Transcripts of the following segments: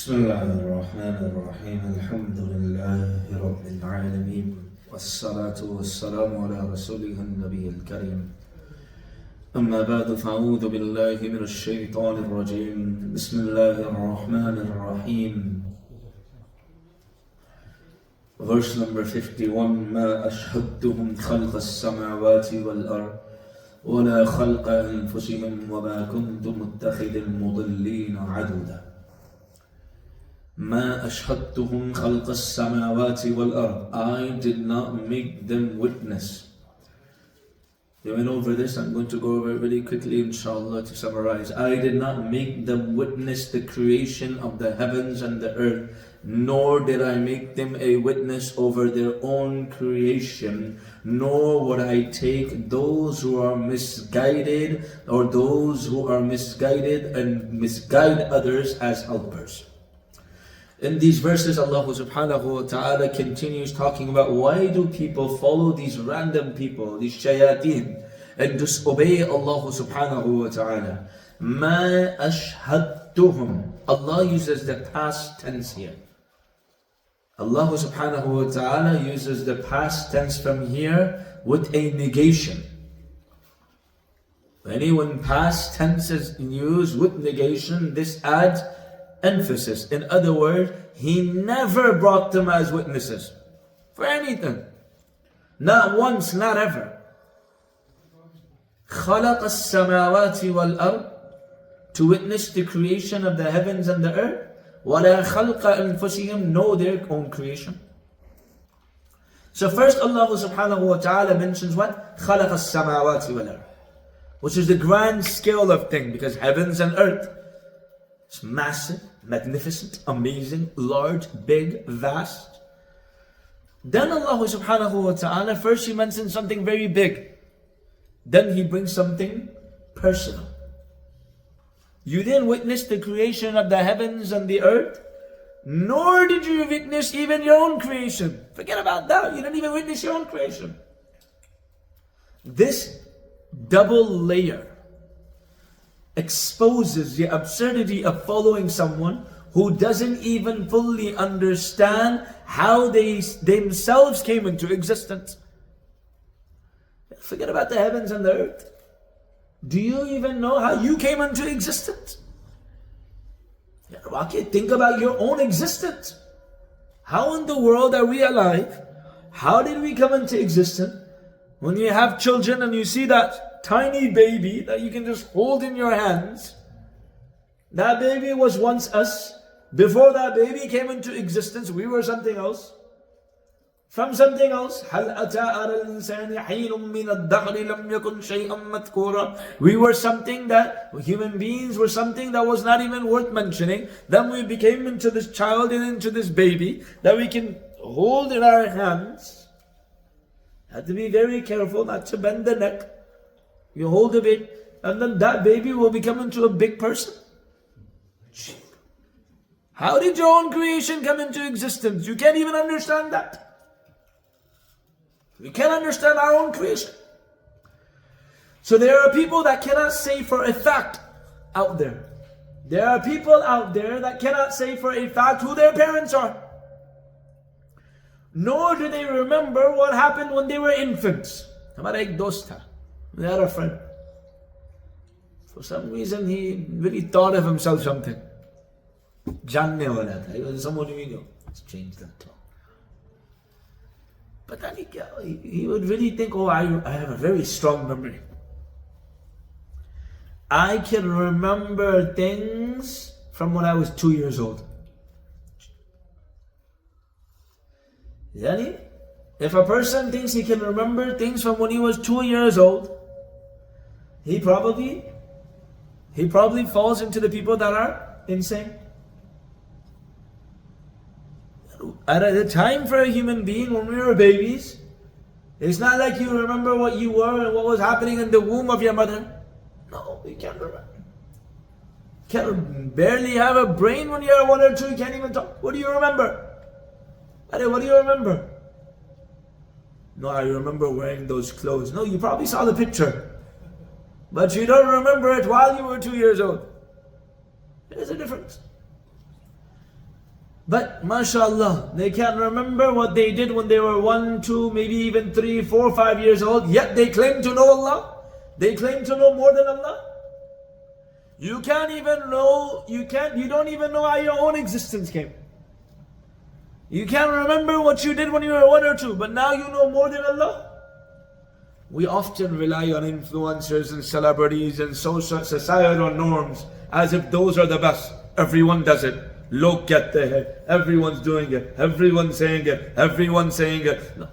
بسم الله الرحمن الرحيم الحمد لله رب العالمين والصلاة والسلام على رسوله النبي الكريم أما بعد فأعوذ بالله من الشيطان الرجيم بسم الله الرحمن الرحيم. Verse number 51 ما أشهدتهم خلق السماوات والأرض ولا خلق أنفسهم وما كنت متخذ المضلين عضدا. ما أشهدتهم خلق السماوات والأرض. I did not make them witness. We went over this. I'm going to go over it really quickly inshallah to summarize. I did not make them witness the creation of the heavens and the earth, nor did I make them a witness over their own creation, nor would I take those who are misguided or those who are misguided and misguide others as helpers. In these verses, Allah subhanahu wa ta'ala continues talking about why do people follow these random people, these shayateen, and disobey Allah subhanahu wa ta'ala. Ma ashhadtuhum. Allah uses the past tense here. Allah subhanahu wa ta'ala uses the past tense from here with a negation. When past tense is used with negation, this adds emphasis. In other words, he never brought them as witnesses for anything. Not once, not ever. خَلَقَ السَّمَاوَاتِ وَالْأَرْضِ, to witness the creation of the heavens and the earth. وَلَا خَلْقَ أَنفُسِهِمْ, know their own creation. So first Allah subhanahu wa ta'ala mentions what? خَلَقَ السَّمَاوَاتِ وَالْأَرْضِ, which is the grand scale of thing, because heavens and earth, it's massive, magnificent, amazing, large, big, vast. Then Allah subhanahu wa ta'ala, first He mentions something very big. Then He brings something personal. You didn't witness the creation of the heavens and the earth, nor did you witness even your own creation. Forget about that, you didn't even witness your own creation. This double layer exposes the absurdity of following someone who doesn't even fully understand how they themselves came into existence. Forget about the heavens and the earth. Do you even know how you came into existence? Okay, think about your own existence. How in the world are we alive? How did we come into existence? When you have children and you see that tiny baby that you can just hold in your hands, that baby was once us. Before that baby came into existence, we were something else. From something else. We were something that, human beings were something that was not even worth mentioning. Then we became into this child and into this baby that we can hold in our hands. Have to be very careful not to bend the neck. You hold a baby, and then that baby will become into a big person. How did your own creation come into existence? You can't even understand that. We can't understand our own creation. So there are people that cannot say for a fact out there. There are people out there that cannot say for a fact who their parents are. Nor do they remember what happened when they were infants. हमारा एक दोस्त था. We had a friend. For some reason he really thought of himself something. जानने वाला था. He was someone who knew. Let's change that talk. But then he would really think, oh, I have a very strong memory. I can remember things from when I was 2 years old. Yani, if a person thinks he can remember things from when he was 2 years old, he probably falls into the people that are insane. At a time for a human being, when we were babies, it's not like you remember what you were and what was happening in the womb of your mother. No, you can't remember. You can't barely have a brain when you're 1 or 2, you can't even talk. What do you remember? What do you remember? No, I remember wearing those clothes. No, you probably saw the picture, but you don't remember it while you were 2 years old. There's a difference. But mashallah, they can't remember what they did when they were 1, 2, maybe even 3, 4, 5 years old, yet they claim to know Allah. They claim to know more than Allah. You can't even know, you don't even know how your own existence came. You can't remember what you did when you were 1 or 2, but now you know more than Allah. We often rely on influencers and celebrities and societal norms as if those are the best. Everyone does it. Look at the head. Everyone's doing it. Everyone's saying it. Everyone's saying it. No.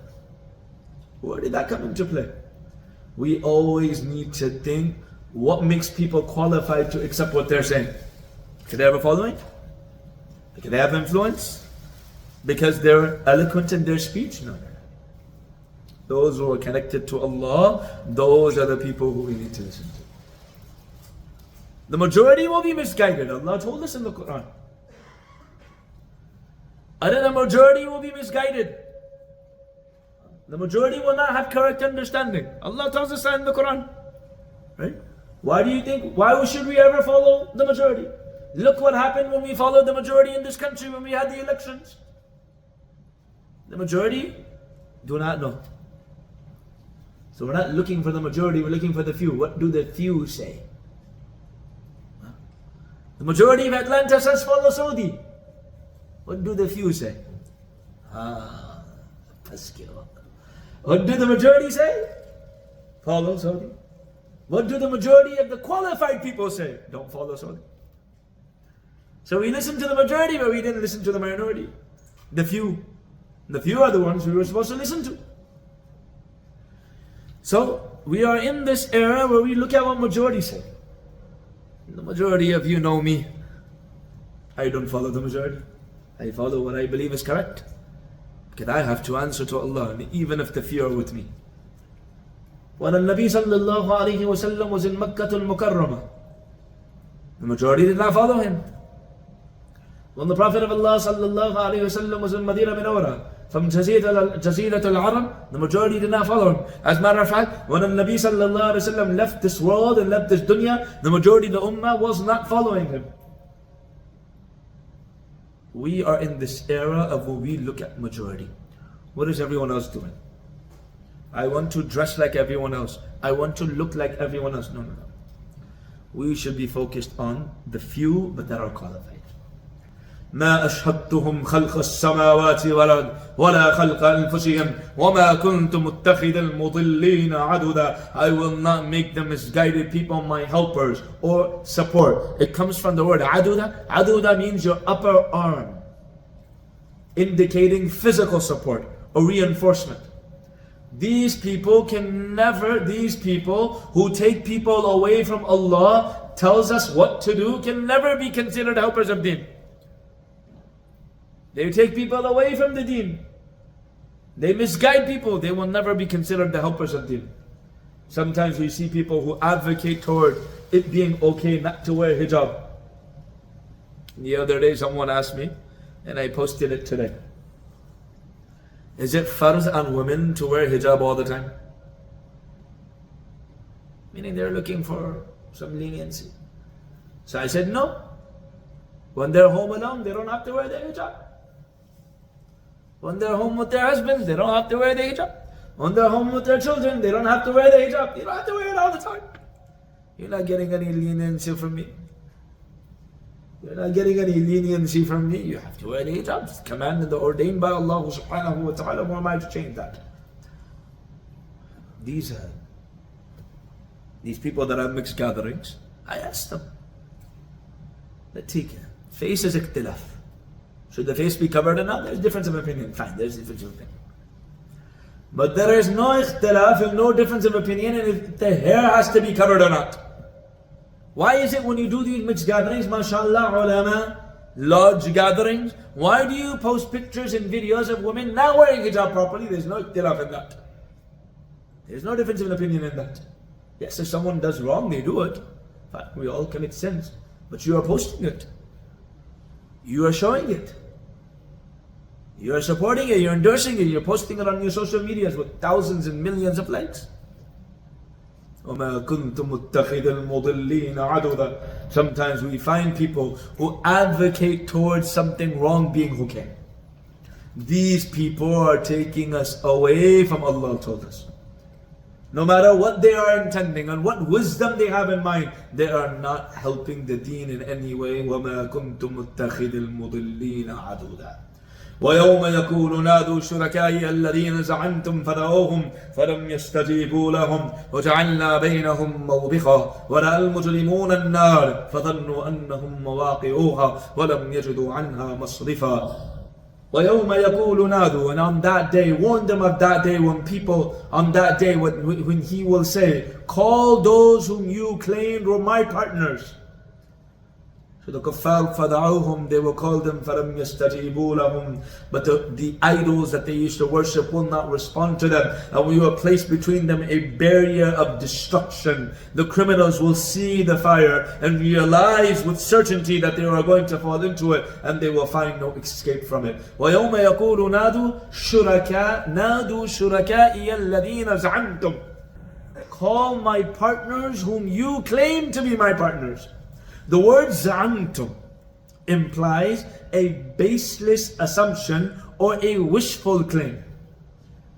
Where did that come into play? We always need to think, what makes people qualified to accept what they're saying? Because they have a following? Because they have influence? Because they're eloquent in their speech? No. Those who are connected to Allah, those are the people who we need to listen to. The majority will be misguided. Allah told us in the Quran. And then the majority will be misguided. The majority will not have correct understanding. Allah tells us that in the Quran. Right? Why should we ever follow the majority? Look what happened when we followed the majority in this country when we had the elections. The majority do not know. So we're not looking for the majority, we're looking for the few. What do the few say? The majority of Atlanta says follow Saudi. What do the few say? What do the majority say? Follow Saudi. What do the majority of the qualified people say? Don't follow Saudi. So we listened to the majority, but we didn't listen to the minority. The few. The few are the ones we were supposed to listen to. So we are in this era where we look at what majority say. The majority of you know me. I don't follow the majority. I follow what I believe is correct. Because I have to answer to Allah, even if the few are with me. When Nabi sallallahu alayhi wa sallam was in Makkah al-Mukarramah, the majority did not follow him. When the Prophet of Allah sallallahu alayhi wa sallam was in Madinah Munawwarah, from Jazeerat al-Arab, the majority did not follow him. As a matter of fact, when Nabi sallallahu alayhi wa sallam left this world and left this dunya, the majority of the ummah was not following him. We are in this era of where we look at majority. What is everyone else doing? I want to dress like everyone else. I want to look like everyone else. No. We should be focused on the few, but that are qualified. ما أشهدتهم خلق السماوات والأرض ولا خلق أنفسهم وما كنت متخذ المضلين عضدا. I will not make the misguided people my helpers or support. It comes from the word عضدا. عضدا means your upper arm, indicating physical support or reinforcement. These people who take people away from Allah, tells us what to do, can never be considered helpers of deen. They take people away from the deen. They misguide people. They will never be considered the helpers of deen. Sometimes we see people who advocate toward it being okay not to wear hijab. The other day someone asked me, and I posted it today. Is it farz on women to wear hijab all the time? Meaning they're looking for some leniency. So I said no. When they're home alone, they don't have to wear the hijab. When they're home with their husbands, they don't have to wear the hijab. When they're home with their children, they don't have to wear the hijab. You don't have to wear it all the time. You're not getting any leniency from me. You're not getting any leniency from me. You have to wear the hijab. It's commanded or ordained by Allah subhanahu wa ta'ala. Who am I to change that? These people that have mixed gatherings, I asked them. Let's take it. Face is ikhtilaf. Should the face be covered or not? There's difference of opinion. Fine, there's difference of opinion. But there is no ikhtilaf and no difference of opinion in if the hair has to be covered or not. Why is it when you do these mixed gatherings, mashallah, ulama, large gatherings, why do you post pictures and videos of women not wearing hijab properly? There's no ikhtilaf in that. There's no difference of opinion in that. Yes, if someone does wrong, they do it. Fine, we all commit sins. But you are posting it. You are showing it. You are supporting it, you're endorsing it, you're posting it on your social medias with thousands and millions of likes. وَمَا كُنْتُ مُتَّخِذَ الْمُضِلِّينَ عَدُدًا. Sometimes we find people who advocate towards something wrong being okay. These people are taking us away from Allah told us. No matter what they are intending and what wisdom they have in mind, they are not helping the deen in any way. وَمَا كُنْتُ مُتَّخِذِ الْمُضِلِّينَ عَدُودًا. وَيَوْمَ يَقُولُ نَادُوا شُرَكَائِيَ الَّذِينَ زَعَمْتُمْ فَدَعُوهُمْ فَلَمْ يَسْتَجِيبُوا لَهُمْ وَجَعَلْنَا بَيْنَهُمْ مَوْبِقًا وَرَأَى الْمُجْرِمُونَ النَّارَ فَظَنُّوا أَنَّهُمْ مَوَاقِعُوهَا وَلَمْ يَجِدُوا عَنْهَا مَصْرِفًا. وَيَوْمَ يَقُولُ نَادُوا. And on that day, warn them of that day when people, on that day when He will say, call those whom you claimed were my partners. So the kuffar فَدَعُوهُمْ, they will call them فَلَمْ يَسْتَجِيبُوا لَهُمْ. But the idols that they used to worship will not respond to them. And we will place between them a barrier of destruction. The criminals will see the fire and realize with certainty that they are going to fall into it, and they will find no escape from it. وَيَوْمَ يَقُولُ نَادُوا شُرَكَائِيَ الَّذِينَ زَعَمْتُمْ. Call my partners whom you claim to be my partners. The word za'antum implies a baseless assumption or a wishful claim,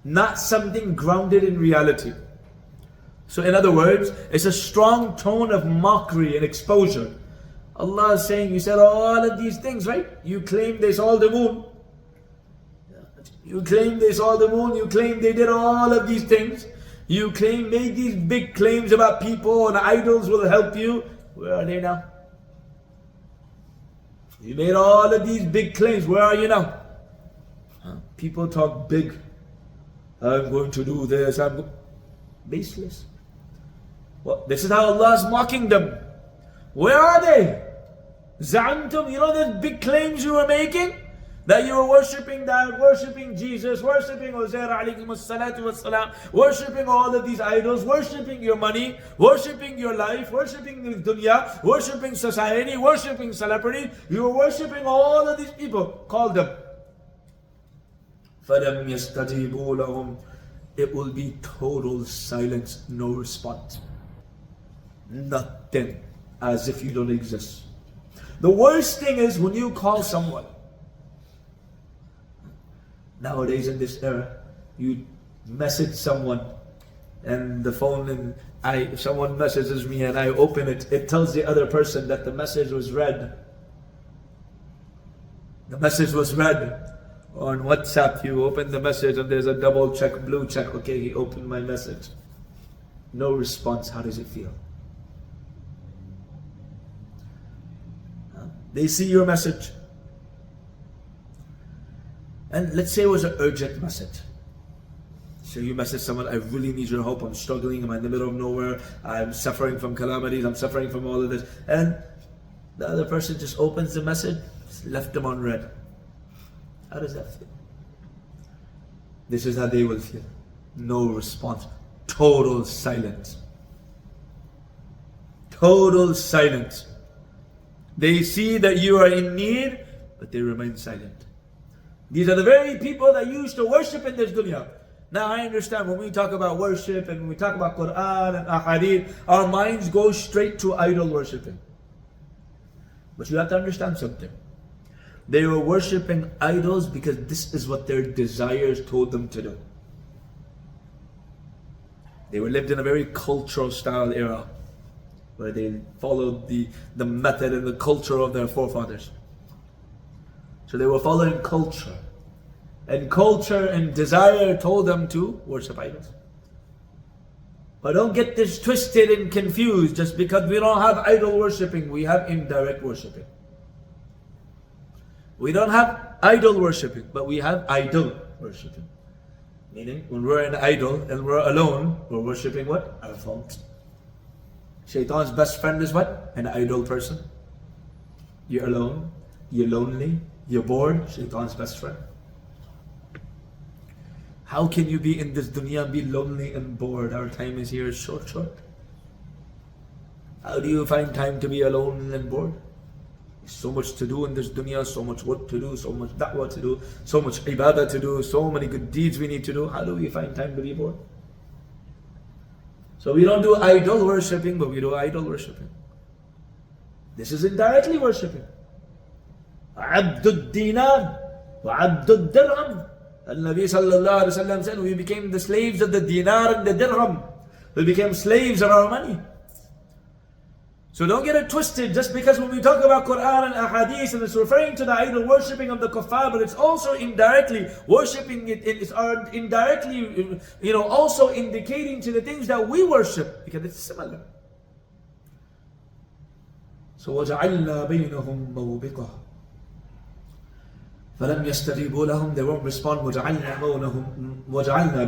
not something grounded in reality. So in other words, it's a strong tone of mockery and exposure. Allah is saying, you said all of these things, right? You claim they saw the moon. You claim they saw the moon. You claim they did all of these things. You claim, made these big claims about people and idols will help you. Where are they now? You made all of these big claims. Where are you now? People talk big. I'm going to do this. Baseless. Well, this is how Allah is mocking them. Where are they? Za'antum, you know the big claims you were making? That you were worshipping that, worshipping Jesus, worshipping Uzair alayhi salatu wassalam, worshipping all of these idols, worshipping your money, worshipping your life, worshipping the dunya, worshipping society, worshipping celebrity. You were worshipping all of these people. Call them. فَلَمْ يَسْتَجِيبُوا لَهُمْ. It will be total silence, no response. Nothing. As if you don't exist. The worst thing is when you call someone. Nowadays in this era, you message someone and the phone, and if someone messages me and I open it, it tells the other person that the message was read. The message was read. On WhatsApp, you open the message and there's a double check, blue check. Okay, he opened my message. No response. How does it feel? They see your message. And let's say it was an urgent message. So you message someone, I really need your help, I'm struggling, I'm in the middle of nowhere, I'm suffering from calamities, I'm suffering from all of this. And the other person just opens the message, left them unread. How does that feel? This is how they will feel. No response. Total silence. Total silence. They see that you are in need, but they remain silent. These are the very people that used to worship in this dunya. Now I understand when we talk about worship and we talk about Quran and Ahadith, our minds go straight to idol worshipping. But you have to understand something. They were worshipping idols because this is what their desires told them to do. They were lived in a very cultural style era where they followed the method and the culture of their forefathers. So they were following culture. And culture and desire told them to worship idols. But don't get this twisted and confused. Just because we don't have idol worshipping, we have indirect worshipping. We don't have idol worshipping, but we have idol worshipping. Meaning, when we're an idol and we're alone, we're worshipping what? Our faults. Shaitan's best friend is what? An idol person. You're alone, you're lonely, you're bored. Shaitan's best friend. How can you be in this dunya and be lonely and bored? Our time is here short. How do you find time to be alone and bored? There's so much to do in this dunya, so much work to do, so much da'wah to do, so much ibadah to do, so many good deeds we need to do. How do we find time to be bored? So we don't do idol worshipping, but we do idol worshipping. This is indirectly worshipping. Abdul dinar wa abdul dirham. Al-Nabi sallallahu alayhi wa sallam said, we became the slaves of the dinar and the dirham. We became slaves of our money. So don't get it twisted, just because when we talk about Quran and Ahadith and it's referring to the idol worshipping of the kuffar, but it's also indirectly worshipping it's indirectly, also indicating to the things that we worship, because it's similar. So وَجَعَلْنَا بَيْنَهُمْ مَوْبِقًا فَلَمْ يَسْتَجِيبُوا لَهُمْ. They won't respond. وَجَعَلْنَا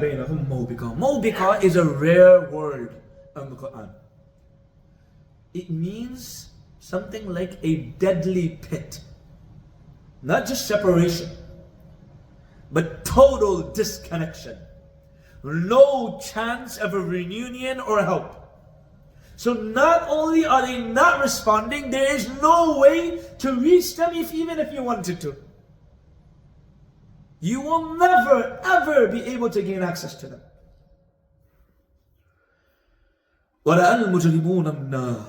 بَيْنَهُمْ مَوْبِقًا. Mawbiqa is a rare word in the Quran. It means something like a deadly pit. Not just separation, but total disconnection. No chance of a reunion or help. So not only are they not responding, there is no way to reach them even if you wanted to. You will never ever be able to gain access to them. وَرَأَى الْمُجْرِمُونَ النَّارِ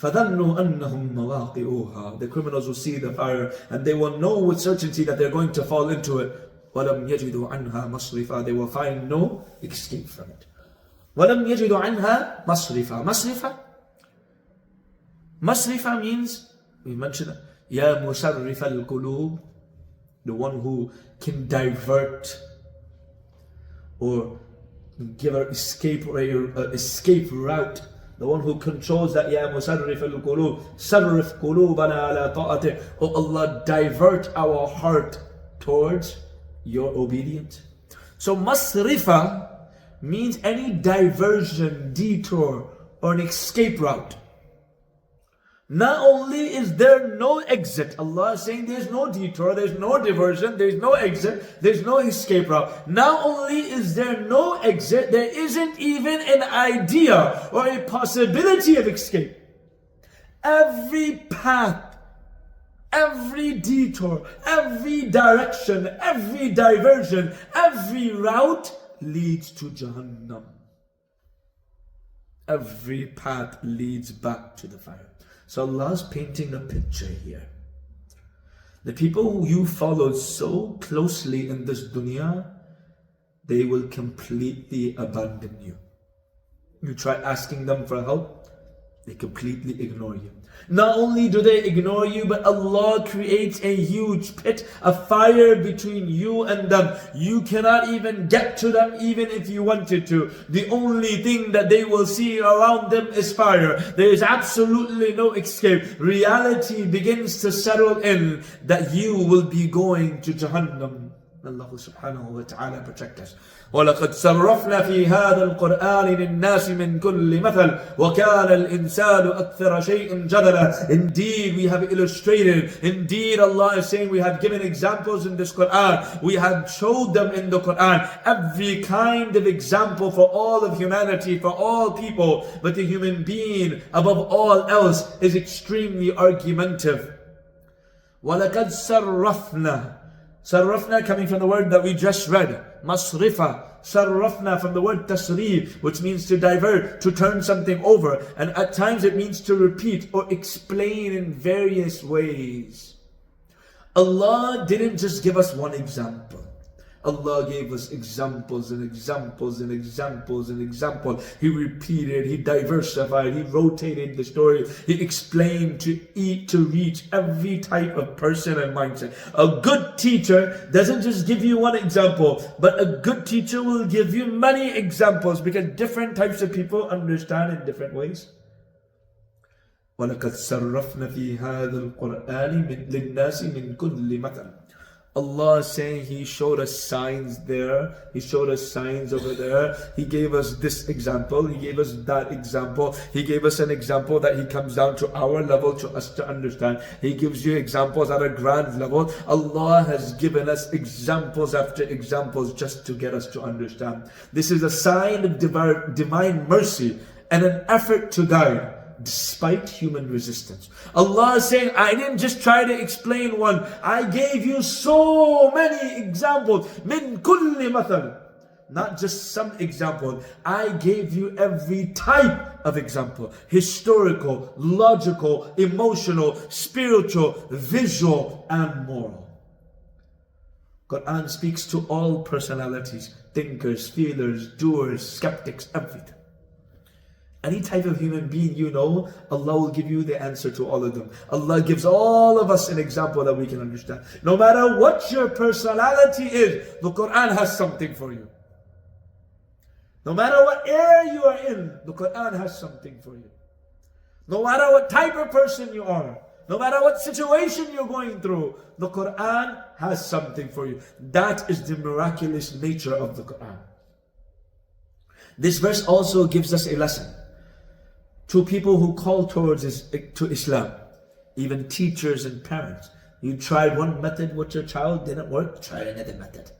فَظَنُّوا أَنَّهُمْ مَوَاقِعُوهَا. The criminals will see the fire and they will know with certainty that they're going to fall into it. وَلَمْ يَجِدُوا عَنْهَا مَصْرِفًا. They will find no escape from it. وَلَمْ يَجِدُوا عَنْهَا مَصْرِفًا. Masrifa means, we mentioned, يَا مُسَرِّفَ الْقُلُوبِ, the one who can divert or give an escape route, the one who controls that. Ya musarrif al-qulub, sarrif qulubana ala ta'atih. Oh Allah, divert our heart towards your obedience. So masrifa means any diversion, detour, or an escape route. Not only is there no exit, Allah is saying there's no detour, there's no diversion, there's no exit, there's no escape route. Not only is there no exit, there isn't even an idea or a possibility of escape. Every path, every detour, every direction, every diversion, every route leads to Jahannam. Every path leads back to the fire. So Allah's painting a picture here. The people who you followed so closely in this dunya, they will completely abandon you. You try asking them for help, they completely ignore you. Not only do they ignore you, but Allah creates a huge pit, a fire between you and them. You cannot even get to them even if you wanted to. The only thing that they will see around them is fire. There is absolutely no escape. Reality begins to settle in that you will be going to Jahannam. Allah subhanahu wa ta'ala protect us. وَلَقَدْ صَرَّفْنَا فِي هَذَا الْقُرْآنِ لِلنَّاسِ مِنْ كُلِّ مَثَلٍ وَكَانَ الْإِنسَانُ أَكْثَرَ شَيْءٍ جَدَلًا. Indeed, we have illustrated. Indeed, Allah is saying we have given examples in this Quran. We have showed them in the Quran. Every kind of example for all of humanity, for all people. But the human being, above all else, is extremely argumentative. وَلَقَدْ صَرَّفْنَا. Sarrafna coming from the word that we just read, masrifa. Sarrafna from the word tasrif, which means to divert, to turn something over. And at times it means to repeat or explain in various ways. Allah didn't just give us one example. Allah gave us examples and examples and examples and examples. He repeated, He diversified, He rotated the story. He explained to reach every type of person and mindset. A good teacher doesn't just give you one example, but a good teacher will give you many examples because different types of people understand in different ways. وَلَقَدْ صَرَّفْنَا فِي هَذَا الْقُرْآنِ لِلنَّاسِ مِنْ كُلِّ مَثَلٍ. Allah is saying He showed us signs there, He showed us signs over there, He gave us this example, He gave us that example, He gave us an example that He comes down to our level to us to understand. He gives you examples at a grand level. Allah has given us examples after examples just to get us to understand. This is a sign of divine mercy and an effort to guide, despite human resistance. Allah is saying, I didn't just try to explain one. I gave you so many examples. Min kulli mathal. not just some example. I gave you every type of example. Historical, logical, emotional, spiritual, visual, and moral. Quran speaks to all personalities, thinkers, feelers, doers, skeptics, everything. Any type of human being you know, Allah will give you the answer to all of them. Allah gives all of us an example that we can understand. No matter what your personality is, the Quran has something for you. No matter what area you are in, the Quran has something for you. No matter what type of person you are, no matter what situation you're going through, the Quran has something for you. That is the miraculous nature of the Quran. This verse also gives us a lesson to people who call towards to Islam, even teachers and parents. You tried one method with your child, didn't work, try another method.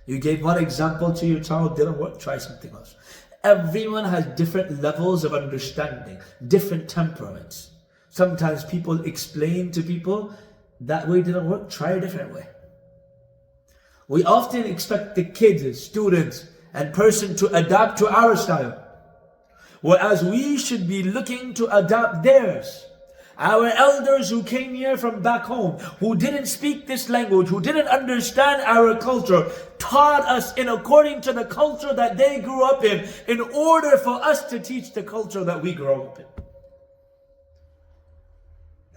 You gave one example to your child, didn't work, try something else. Everyone has different levels of understanding, different temperaments. Sometimes people explain to people, that way didn't work, try a different way. We often expect the kids, students, and person to adapt to our style, whereas we should be looking to adapt theirs. Our elders who came here from back home, who didn't speak this language, who didn't understand our culture, taught us in according to the culture that they grew up in order for us to teach the culture that we grew up in.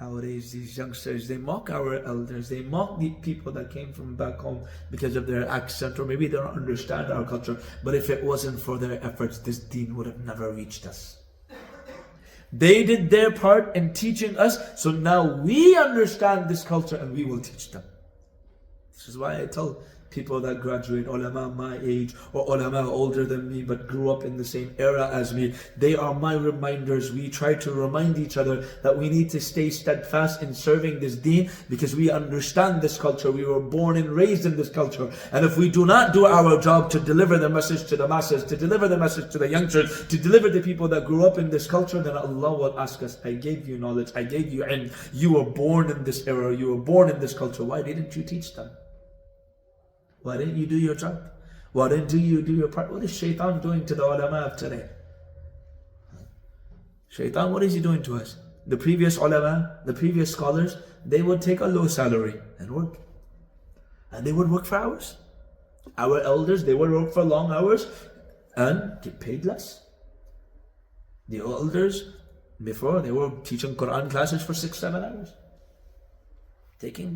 Nowadays, these youngsters, they mock our elders, they mock the people that came from back home because of their accent, or maybe they don't understand our culture. But if it wasn't for their efforts, this deen would have never reached us. They did their part in teaching us, so now we understand this culture and we will teach them. This is why I tell people that graduate, ulama my age or ulama older than me but grew up in the same era as me, they are my reminders. We try to remind each other that we need to stay steadfast in serving this deen because we understand this culture. We were born and raised in this culture, and if we do not do our job to deliver the message to the masses, to deliver the message to the youngsters, to deliver the people that grew up in this culture, then Allah will ask us, I gave you knowledge, I gave you ilm, you were born in this era, you were born in this culture, why didn't you teach them? Why didn't you do your job? Why didn't you do your part? What is shaitan doing to the ulama of today? Shaitan, what is he doing to us? The previous ulama, the previous scholars, they would take a low salary and work. And they would work for hours. Our elders, they would work for long hours and get paid less. The elders, before, they were teaching Quran classes for 6-7 hours. Taking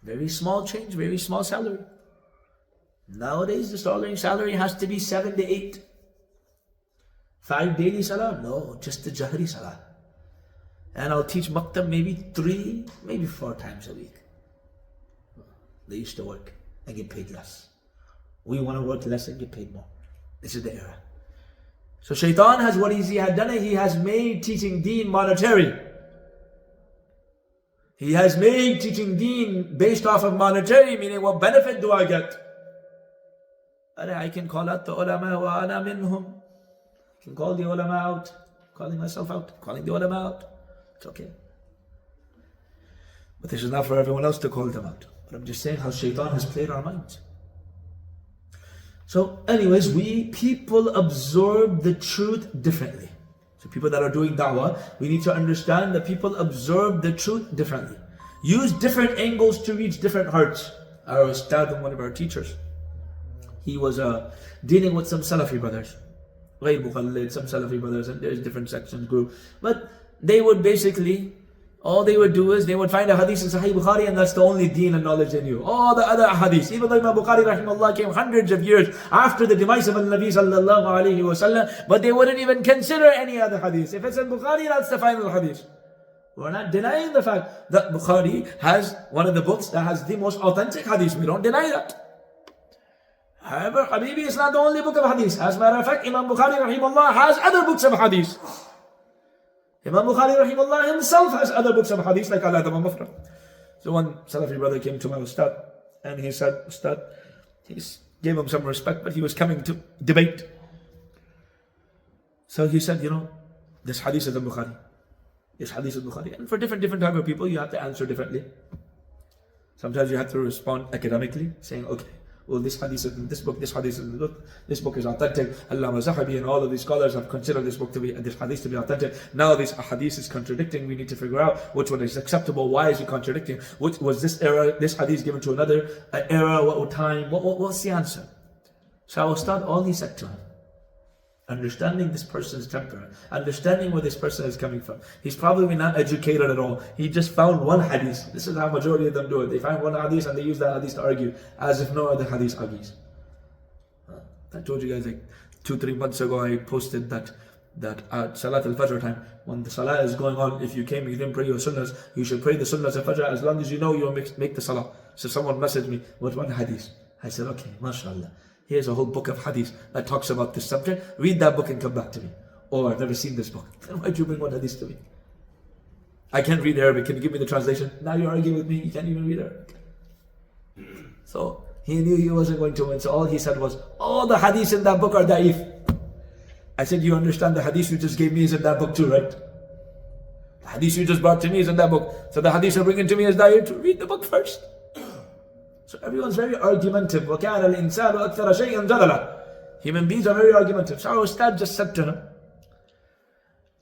very small change, very small salary. Nowadays, the starting salary has to be 7 to 8. 5 daily salah? No, just the Jahri salah. And I'll teach maktab maybe 3, maybe 4 times a week. They used to work and get paid less. We want to work less and get paid more. This is the era. So shaitan has what he had done, he has made teaching deen monetary. He has made teaching deen based off of monetary, meaning what benefit do I get? I can call out the ulama wa ana minhum. I can call the ulama out, calling myself out, calling the ulama out. It's okay. But this is not for everyone else to call them out. But I'm just saying how shaitan has played our minds. So anyways, people absorb the truth differently. So people that are doing da'wah, we need to understand that people absorb the truth differently. Use different angles to reach different hearts. Our ustad, one of our teachers, he was dealing with some Salafi brothers. Some Salafi brothers, and there's different sections, group. But they would basically, all they would do is they would find a hadith in Sahih Bukhari, and that's the only deen and knowledge they knew. All the other hadiths, even though Imam Bukhari rahimahullah came hundreds of years after the demise of Nabi sallallahu alayhi wa sallam, but they wouldn't even consider any other hadith. If it's in Bukhari, that's the final hadith. We're not denying the fact that Bukhari has one of the books that has the most authentic hadith. We don't deny that. However, Habibi is not the only book of hadith. As a matter of fact, Imam Bukhari rahimahullah has other books of hadith. Imam Bukhari rahimahullah himself has other books of hadith like Al-Adab al-Mufrad. So one Salafi brother came to my ustad and he said, Ustad, he gave him some respect, but he was coming to debate. So he said, this hadith is in Bukhari. This hadith is in Bukhari. And for different type of people, you have to answer differently. Sometimes you have to respond academically, saying, okay, well, this hadith is in this book, this hadith is in this book is authentic. Allama Zahabi and all of these scholars have considered this hadith to be authentic. Now this hadith is contradicting. We need to figure out which one is acceptable. Why is it contradicting? Which was this era? This hadith given to another era? What time? What's the answer? So I will start all he said to him. Understanding this person's temper, understanding where this person is coming from. He's probably not educated at all. He just found one hadith. This is how majority of them do it. They find one hadith and they use that hadith to argue, as if no other hadith argues. I told you guys like 2-3 months ago, I posted that at Salat al-Fajr time, when the Salah is going on, if you came, you didn't pray your sunnahs, you should pray the sunnahs al-Fajr as long as you know you'll make the Salah. So someone messaged me, what one hadith? I said, okay, mashallah. Here's a whole book of hadith that talks about this subject. Read that book and come back to me. Or I've never seen this book. Then why'd you bring one hadith to me? I can't read Arabic. Can you give me the translation? Now you're arguing with me. You can't even read Arabic. So he knew he wasn't going to win. So all he said was, all the hadiths in that book are da'if. I said, you understand the hadith you just gave me is in that book too, right? The hadith you just brought to me is in that book. So the hadith you're bringing to me is da'if too. Read the book first. So everyone's very argumentative. وَكَانَ الْإِنسَانُ أَكْثَرَ شَيْءٍ جَدَلًا. Human beings are very argumentative. So our Ustad just said to him,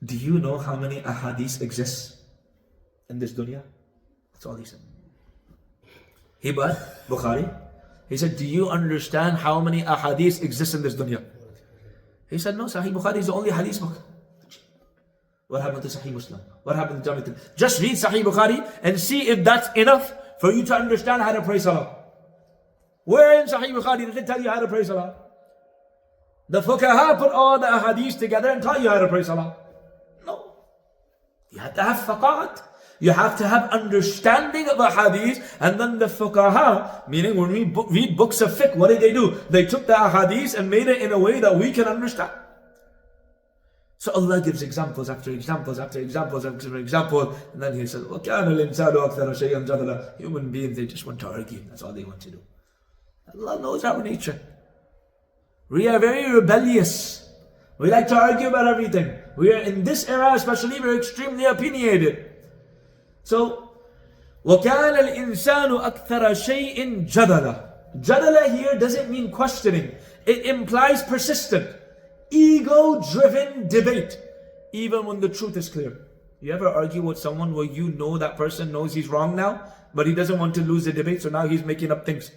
do you know how many ahadith exist in this dunya? That's all he said. He bought Bukhari. He said, do you understand how many ahadith exist in this dunya? He said, no, Sahih Bukhari is the only hadith book. What happened to Sahih Muslim? What happened to Jami? Just read Sahih Bukhari and see if that's enough for you to understand how to pray salah. Where in Sahih Bukhari did it tell you how to pray salah? The fuqaha put all the ahadith together and taught you how to pray salah. No. You have to have faqahat. You have to have understanding of a hadith, and then the fuqaha, meaning when we read books of fiqh, what did they do? They took the ahadith and made it in a way that we can understand. So Allah gives examples after examples after examples after examples, and then He says, وَكَانَ الْإِنسَانُ أَكْثَرَ شَيْئًا جَدَلًا. Human beings, they just want to argue. That's all they want to do. Allah knows our nature. We are very rebellious. We like to argue about everything. We are in this era especially, we're extremely opinionated. So, وَكَانَ الْإِنسَانُ أَكْثَرَ شَيْءٍ جَدَلًا. Jadala here doesn't mean questioning. It implies persistent, ego-driven debate, even when the truth is clear. You ever argue with someone where you know that person knows he's wrong now, but he doesn't want to lose the debate, so now he's making up things?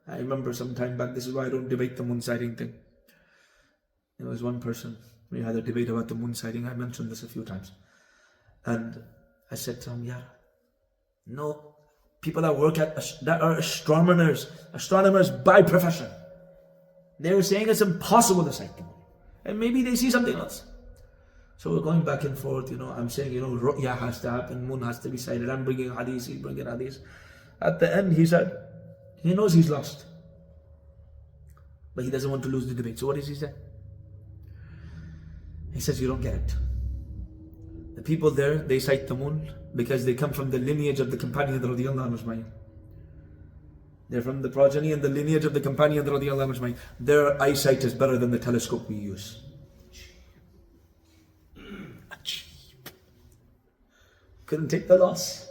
I remember some time back, this is why I don't debate the moon sighting thing. There was one person, we had a debate about the moon sighting. I mentioned this a few times. And I said to him, no, people that work that are astronomers by profession. They were saying it's impossible to sight the moon. And maybe they see something else. So we're going back and forth, I'm saying, ru'ya has to happen, moon has to be sighted. I'm bringing hadith, he's bringing hadith. At the end, he said, he knows he's lost, but he doesn't want to lose the debate. So what does he say? He says, you don't get it. The people there, they sight the moon because they come from the lineage of the companion radiyallahu anhu. They're from the progeny and the lineage of the companion radiyallahu anhu. Their eyesight is better than the telescope we use. Couldn't take the loss.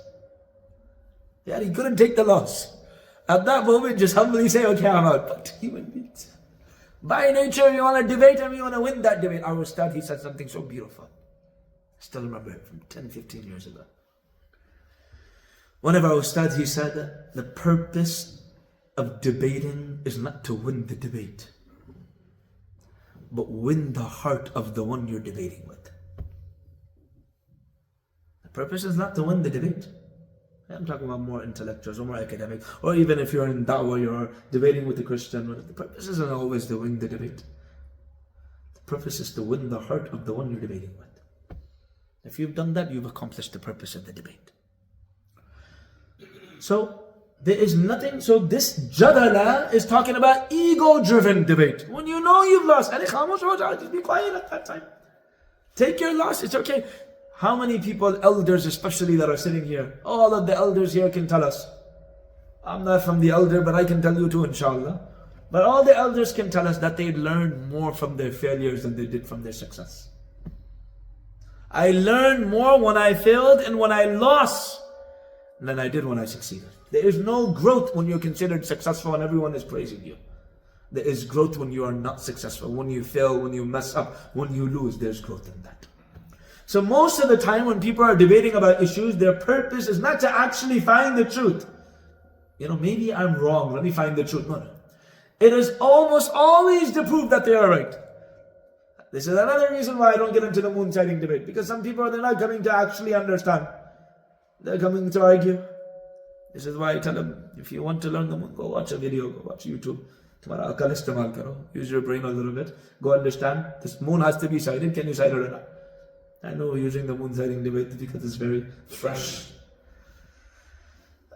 He couldn't take the loss. At that moment, just humbly say, okay, I'm out. But human beings, by nature, we want to debate and we want to win that debate. Our Ustad, he said something so beautiful. I still remember it from 10-15 years ago. One of our Ustads, he said that the purpose of debating is not to win the debate, but win the heart of the one you're debating with. The purpose is not to win the debate. I'm talking about more intellectuals or more academic, or even if you're in da'wah, you're debating with a Christian. The purpose isn't always to win the debate. The purpose is to win the heart of the one you're debating with. If you've done that, you've accomplished the purpose of the debate. So, there is nothing, so this jadala is talking about ego-driven debate. When you know you've lost, just be quiet at that time. Take your loss, it's okay. How many people, elders especially, that are sitting here? All of the elders here can tell us. I'm not from the elder, but I can tell you too, inshallah. But all the elders can tell us that they learned more from their failures than they did from their success. I learned more when I failed and when I lost than I did when I succeeded. There is no growth when you're considered successful and everyone is praising you. There is growth when you are not successful, when you fail, when you mess up, when you lose. There's growth in that. So most of the time when people are debating about issues, their purpose is not to actually find the truth. Maybe I'm wrong, let me find the truth. No. It is almost always to prove that they are right. This is another reason why I don't get into the moon sighting debate. Because some people, they're not coming to actually understand. They're coming to argue. This is why I tell them, if you want to learn the moon, go watch a video, go watch YouTube. Tumhara akal istemal karo. Use your brain a little bit. Go understand. This moon has to be sighted. Can you sight it or not? I know we're using the moon sighting debate because it's very fresh.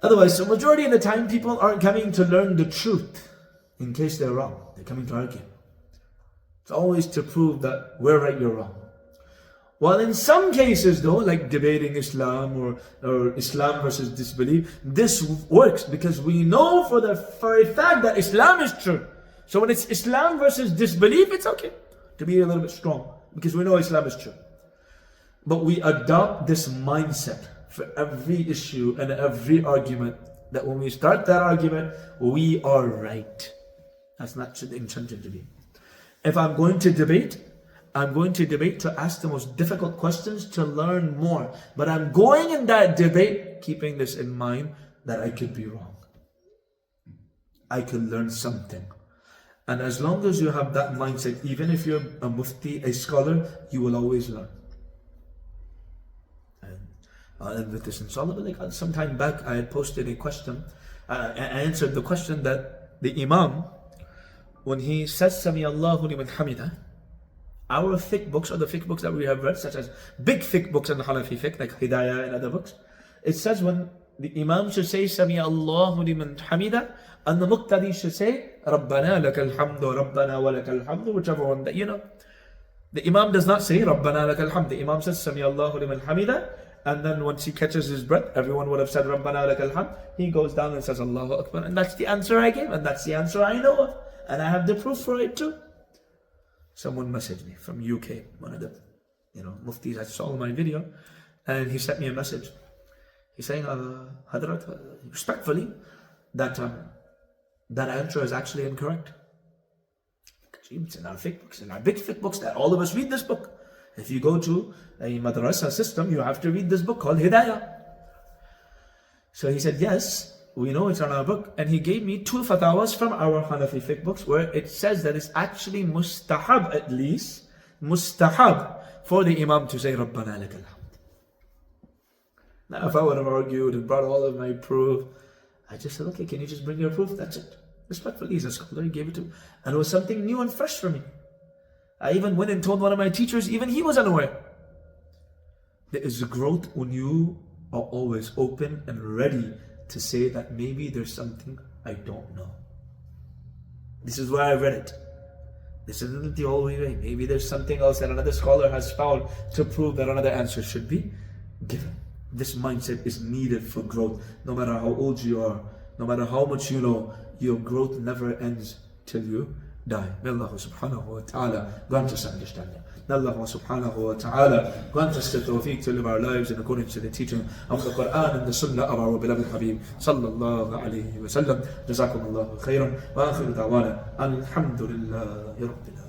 Otherwise, so majority of the time, people aren't coming to learn the truth in case they're wrong. They're coming to argue. It's always to prove that we're right, you're wrong. While in some cases though, like debating Islam or Islam versus disbelief, this works because we know for a fact that Islam is true. So when it's Islam versus disbelief, it's okay to be a little bit strong because we know Islam is true. But we adopt this mindset for every issue and every argument, that when we start that argument, we are right. That's not the intention to be. If I'm going to debate, I'm going to debate to ask the most difficult questions to learn more. But I'm going in that debate keeping this in mind that I could be wrong. I could learn something. And as long as you have that mindset, even if you're a mufti, a scholar, you will always learn. I'll end with this inshallah. But like some time back, I had posted a question. I answered the question that the Imam, when he says Sami Allahu liman hamida, our fiqh books, or the fiqh books that we have read, such as big fiqh books in the Hanafi fiqh, like Hidayah and other books, it says when the Imam should say Sami Allahu liman hamida, and the Muqtadi should say Rabbana lakal hamdu, Rabbana wa lakal hamdu, whichever one that The Imam does not say Rabbana lakal hamd. The Imam says Sami Allahu liman hamida, and then once he catches his breath, everyone would have said Rabbana lakal hamd. He goes down and says Allahu Akbar, and that's the answer I gave, and that's the answer I know of, and I have the proof for it too. Someone messaged me from UK, one of the muftis. I saw my video, and he sent me a message. He's saying, Hadrat, respectfully, that answer is actually incorrect. It's in our fiqh books, in our big fiqh books, that all of us read this book. If you go to a madrasa system, you have to read this book called Hidayah. So he said, yes, we know it's on our book. And he gave me 2 fatawas from our Hanafi fiqh books where it says that it's actually mustahab, at least, mustahab for the Imam to say Rabbana lakal hamd. Now if I would have argued and brought all of my proof, I just said, okay, can you just bring your proof? That's it. Respectfully, he's a scholar, he gave it to me. And it was something new and fresh for me. I even went and told one of my teachers, even he was unaware. There is growth when you are always open and ready to say that maybe there's something I don't know. This is where I read it. This isn't the only way. Maybe there's something else that another scholar has found to prove that another answer should be given. This mindset is needed for growth. No matter how old you are, no matter how much you know, your growth never ends till you die. May Allah subhanahu wa ta'ala grant us understanding. May Allah subhanahu wa ta'ala grant us the tawfiq to live our lives in accordance to the teaching of the Quran and the Sunnah of our beloved Habib sallallahu alayhi wa sallam. Jazakum Allahu khairan wa akhiru da'wana alhamdulillahi rabbil alamin.